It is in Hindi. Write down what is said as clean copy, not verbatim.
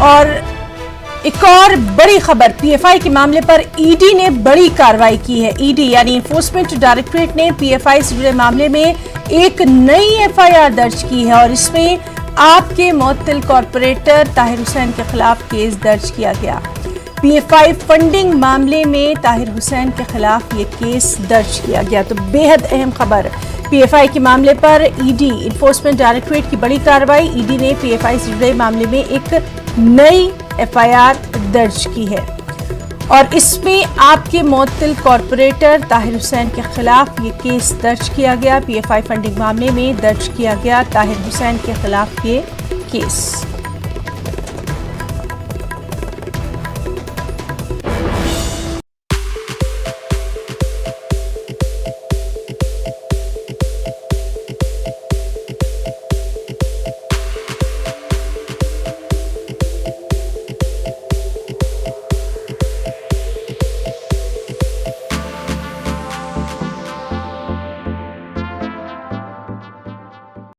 और एक और बड़ी खबर, पीएफआई के मामले पर ईडी ने बड़ी कार्रवाई की है। ईडी यानी इन्फोर्समेंट डायरेक्टरेट ने पीएफआई से जुड़े मामले में एक नई एफआईआर दर्ज की है और इसमें आपके मुअत्तल कॉरपोरेटर ताहिर हुसैन के खिलाफ केस दर्ज किया गया। पीएफआई फंडिंग मामले में ताहिर हुसैन के खिलाफ ये केस दर्ज किया गया। तो बेहद अहम खबर, पीएफआई के मामले पर ईडी इन्फोर्समेंट डायरेक्टरेट की बड़ी कार्रवाई। ईडी ने पीएफआई से जुड़े मामले में एक नई एफआईआर दर्ज की है और इसमें आपके मुअत्तल कॉरपोरेटर ताहिर हुसैन के खिलाफ ये केस दर्ज किया गया। पीएफआई फंडिंग मामले में दर्ज किया गया ताहिर हुसैन के खिलाफ ये केस।